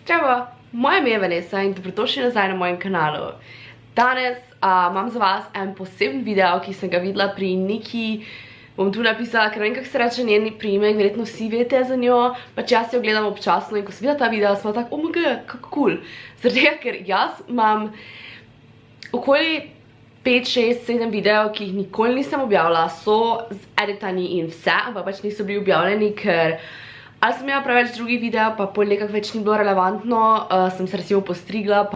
Zdravo, moje ime je Vanessa in dobrodošli nazaj na mojem kanalu. Danes imam za vas en poseben video, ki sem ga videla pri Niki. Bom tu napisala, ker ne vem, kako se reče njeni priimek, verjetno vsi veste za njo. Pač jaz jo gledam občasno in ko sem videla ta video, sem tako, oh my god, kako cool. Zaradi tega, ker jaz imam okoli 5, 6, 7 videov, ki jih nikoli nisem objavila, so editani in vse, ampak pač niso bili objavljeni, ker ali sem imela preveč drugih videov, pa pol nekako več ni bilo relevantno, sem se recimo postrigla,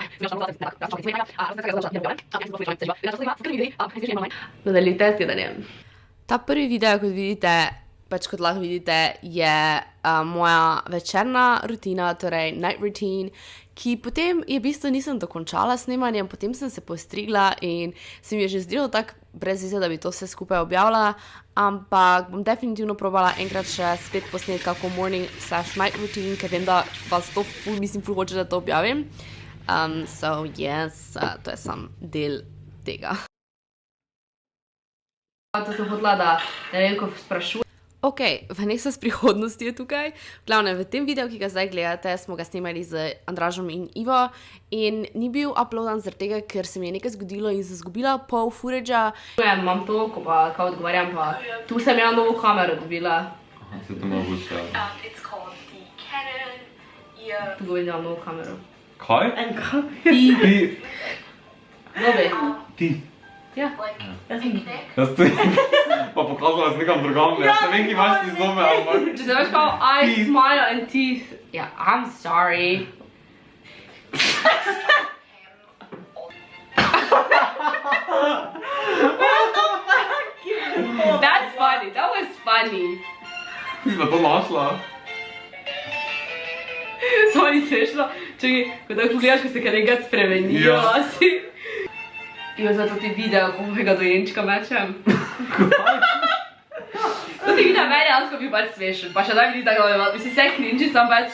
nadaljujte s gledanjem. Ta prvi video, kot vidite, pač kot lahko vidite, je moja večerna rutina, torej night routine, ki potem je v bistvu nisem dokončala snemanjem, potem sem se postrigla in se mi je že zdelo tako brez veze, da bi to vse skupaj objavila, ampak bom definitivno probala enkrat še spet posneti kako morning/night routine, ker vem, da vas to ful hoče, da to objavim. So yes, to je sam del tega. To sem hotela, da ne vem, ko sprašujem. Ok, Vanessa z prihodnosti je tukaj. Glavne, v tem videu, ki ga zdaj gledate, smo ga snemali z Andražom in Ivo in ni bil uploadan zaradi tega, ker se mi je nekaj zgodilo in sem izgubila pol footage-a. Imam to, ko pa kao odgovarjam, pa tu sem ja novo kamero dobila. Aha, se to mogoče. Tu govorim, da imam novo kamero. Kaj? Ti. Novi. Ti. Ja. Jaz to pa pokazala sem nekam drugam, jaz ne vem, ki imaš ti zobe, ampak... Če se veš kao eyes, smile and teeth. Ja, I'm sorry. That's funny, that was funny. Ti si to našla? Samo ni smešno. Čekaj, ko tako pogledaš, ko se kar nekaj spremenilo asi. Jo, zato ti video, ko mojega dojenčka mečem. To ti video meni, jaz ko bi pač smešen. Pa še da vidi tako, da bi si vse cringy, sam pač...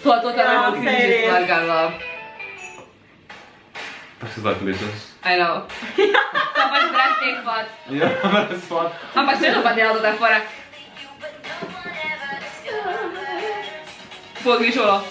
To te najbolj cringy stvar, gala. Pa še zdaj plešeš. I know. Sam pač brez teh fat. Ja, brez fat. Ampak še pa dela do te fora. Pogli šolo.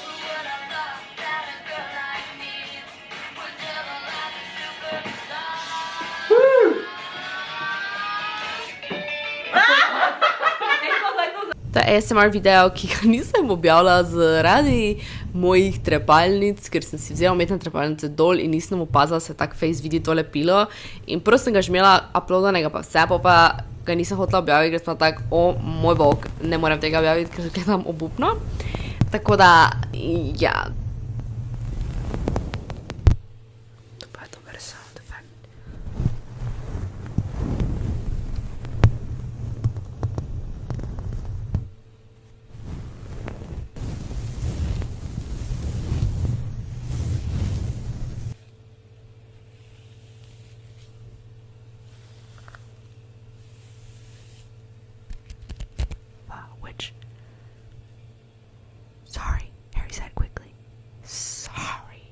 Ta ASMR video, ki ga nisem objavila zaradi mojih trepalnic, ker sem si vzela umetne trepalnice dol in nisem opazila, se tak face vidi to lepilo. In prvo sem ga že imela uploadanega pa vse, pa ga nisem hotela objaviti, ker sem tak, o moj bog, ne morem tega objaviti, ker gledam obupno. Tako da, ja. To pa je dober sound effect. Which? Sorry, Harry said quickly. Sorry.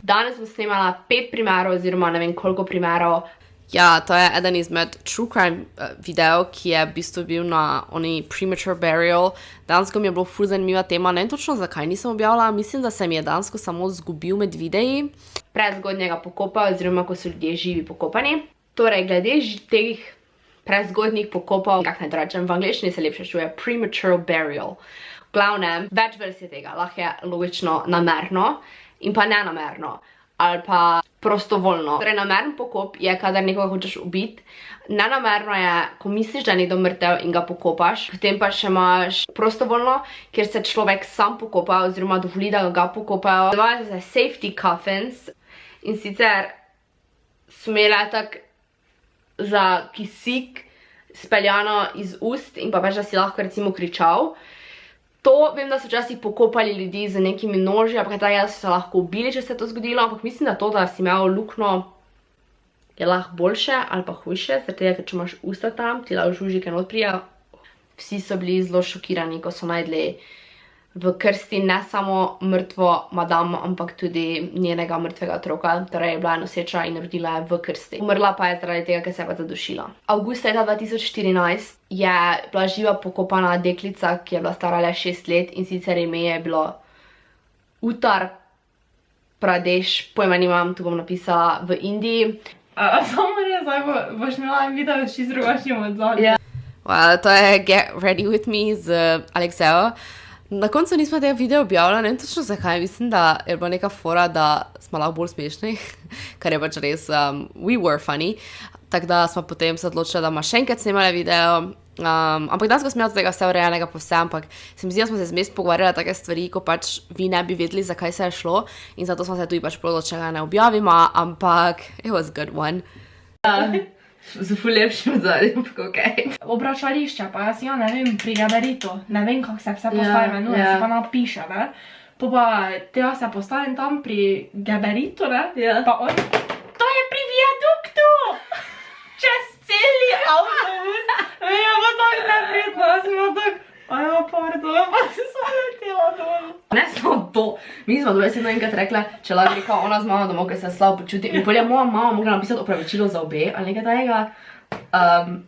Danes bom snemala 5 primerov, oziroma ne vem koliko primerov. Ja, to je eden izmed true crime videov, ki je v bistvu bil na oni premature burial. Dansko mi je bilo ful zanimiva tema, ne vem točno zakaj nisem objavila, mislim, da se mi je dansko samo zgubil med videi. Prezgodnjega pokopa, oziroma ko so ljudje živi pokopani. Torej, glede teh prezgodnjih pokopov, kak naj rečem, v angleščini se lepše čuje premature burial. V glavnem, več verzij tega, lahko je logično namerno in pa nenamerno, ali pa prostovoljno. Torej, nameren pokop je, kadar nekoga hočeš ubiti, nenamerno je, ko misliš, da je nekdo mrtev in ga pokopaš, potem pa še imaš prostovoljno, kjer se človek sam pokopa, oziroma dovoli, da ga pokopajo. Zvajo se safety coffins in sicer so imele tak za kisik speljano iz ust in pa več, da si lahko recimo kričal. To vem, da so včasih pokopali ljudi z nekimi noži, ampak da so se lahko ubili, če se je to zgodilo, ampak mislim, da to, da si imel luknjo, je lahko boljše ali pa hujše, zaradi tega, ker če imaš usta tam, ti lahko žužike not prija. Vsi so bili zelo šokirani, ko so najdli v krsti ne samo mrtvo madam, ampak tudi njenega mrtvega otroka, torej je bila noseča in rodila je v krsti. Umrla pa je zaradi tega, ker se je pa zadušila. Avgusta leta 2014 je bila živa pokopana deklica, ki je bila stara le 6 let in sicer ime je bilo Uttar Pradesh, pojma nimam, tu bom napisala, v Indiji. Samo res, zdaj boš imela en video s čisto drugačnim odzvanjem. Well, to je Get Ready With Me z Alexeo. Na koncu nismo tega videa objavila, ne vem točno zakaj, mislim, da je bila neka fora, da smo lahko bolj smešni, kar je pač res, we were funny, tako da smo potem se odločili, da bomo še enkrat snemali video, ampak danes smo imeli od tega vse urejenega po vse, ampak se mi zdi, da smo se zmes pogovarjali take stvari, ko pač vi ne bi vedeli, zakaj se je šlo in zato smo se tudi pač odločili, da ne objavimo, ampak it was a good one. Z ful lepšim zadnjem, okej. Obračališče, pa jaz ne vem, pri gabaritu, ne vem, kako se vse postavi imenuje, se pa napiše, ne. Pa tega se postavim tam pri gabaritu, ne, pa on, to je pri viaduktu! Čez celi avtobus! Ja, pa tako neprijetno, jaz sem bila tako, ajo, pardon, pa se sem letela dol. Ne samo to, mi smo dobesedno enkrat rekla, če lahko reka ona z mama domov, ker se slabo počuti. In potem je moja mama mogla napisati opravičilo za obe, ali nekaj tajega.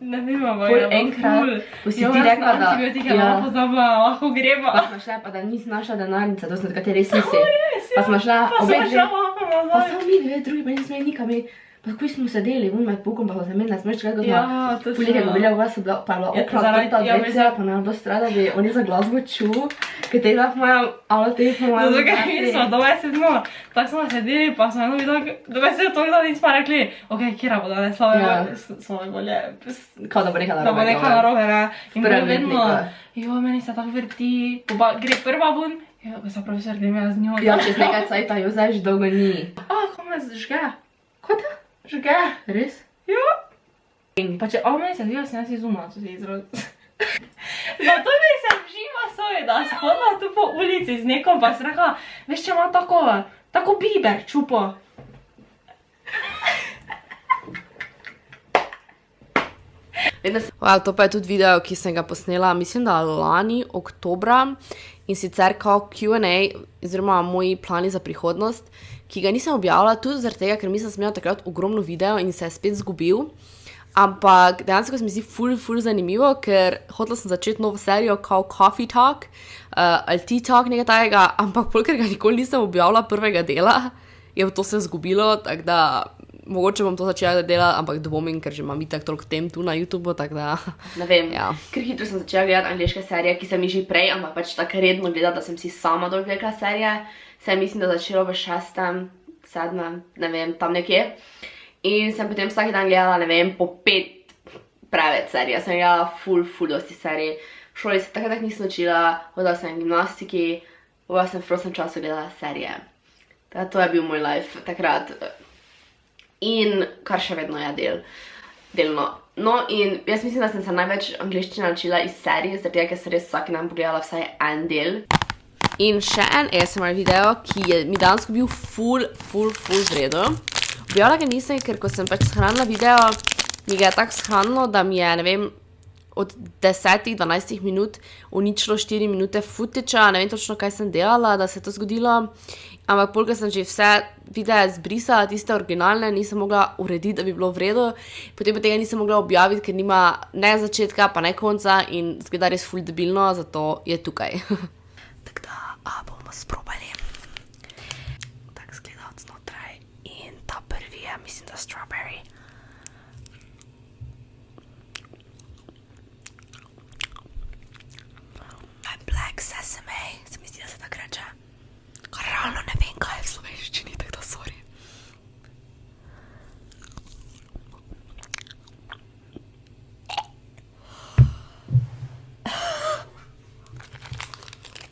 Ne vem, ampak Pol je bilo enkrat, ful. ko si ti rekla, da... Antibiotike malo pozabila, lahko greva. Pa smo šla, pa da nisi našla denarnice, to sem takrat res nisi. Res, Pa smo šla, pa obe sem dve, šla lahko pa nazaj. samo mi dve, drugi pa nismo imeli nikam. Pa takoj smo sedeli, med pukom, pa smo se imeli, smo reči, kako Ja, smo točno. pulike govorila, pa je bila Ja, okra zaradi- odprta ja, vecija, pa nam bilo strada, da bi oni za glasbo čul, ker te lahko moja avtotehno moja Zato, ker mi smo doma sedmo, tako smo sedeli, pa smo eno videli, doma se to videli, nismo rekli, okej, kjera bo danes slave bolje, Kao da bo nekaj da bo nekaj narobe, ne. In Prvem bilo vedno, letniku. jo, meni se tako vrti, pa gre prva ven, jo, pa se profesor, grem jaz z njo. Ja, čez nekaj cajta, jo zdaj že dolgo ni. Ko me žge, Kaj ta? žge, Res? jo. Pa če, meni se zdi, da sem jaz izumila, to se je izraz. Zato bi se vživa sojeda, shodila tu po ulici z nekom, pa sem rekla, veš, če ima tako biber čupo. Well, to pa je tudi video, ki sem ga posnela, mislim, da lani, oktobra, in sicer kao Q&A, oziroma moji plani za prihodnost, ki ga nisem objavila tudi zaradi tega, ker mislim, da sem imela takrat ogromno video in se je spet zgubil. Ampak dejansko se mi zdi ful zanimivo, ker hotela sem začeti novo serijo kao Coffee Talk ali Tea Talk, nekaj tajega, ampak ker ga nikoli nisem objavila prvega dela, je to se zgubilo, tako da mogoče bom to začela delati, ampak dvomim, ker že imam itak toliko tem tu na YouTubeu, tako da... Ne vem, ja. Ker hitro sem začela gledati angleške serije, ki sem jih že prej, ampak pač tako redno gledala, da sem si sama dol gledala serije. Se mislim, da začelo v 6., 7., ne vem, tam nekje. In sem potem vsak dan gledala, ne vem, po 5 preveč serije. Sem gledala ful dosti serij. V šoli se takrat nisem učila, hodila sem gimnastiki, v sem prostem času gledala serije. To je bil moj life takrat. In kar še vedno je delno. No, in jaz mislim, da sem se največ angleščine naučila iz serij, zato ker sem res vsak dan pogledala vsaj en del. In še en ASMR video, ki je mi dejansko bil ful vredo. Objavila ga nisem, ker ko sem pač shranila video, mi ga je tako shranilo, da mi je, ne vem, od 10-12 minut uničilo 4 minute footage-a, ne vem točno, kaj sem delala, da se je to zgodilo. Ampak polka sem že vse videe zbrisala, tiste originalne, nisem mogla urediti, da bi bilo vredo. Potem pa tega nisem mogla objaviti, ker nima ne začetka, pa ne konca in zgleda res ful debilno, zato je tukaj. Tako da bomo sprobali. Tako zgleda od znotraj. In ta prvi je, mislim, da strawberry. Black sesame, se mi zdi, da se tako reče. Kar realno ne vem, kaj je v slovenščini, tako da sorry.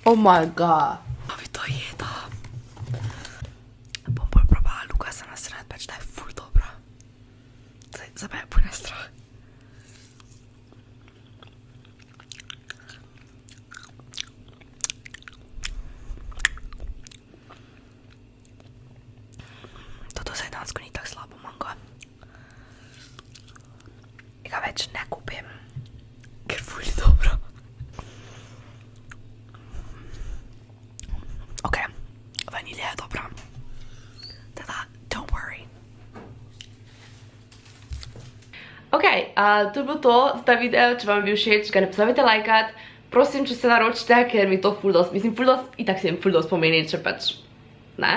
Oh my god. A bi to jeda? Bom bolj probala Lukasa na sred, pač da je ful dobro. Za me je pune strah. Toto se dansko ni tako slabo mango. Ga več ne kupim, ker ful dobro. Ok, vanilija je dobra. Teda, don't worry. Ok, to je bilo to za ta video, če vam je bil všeč, ga ne pozabite lajkat. Prosim, če se naročite, ker mi to ful dost, mislim ful dost, itak se jim ful dost pomeni, če pač, ne.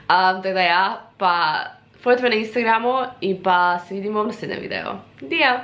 Tako da ja, pa followajte me na Instagramu in pa se vidimo v naslednjem videu. Dio!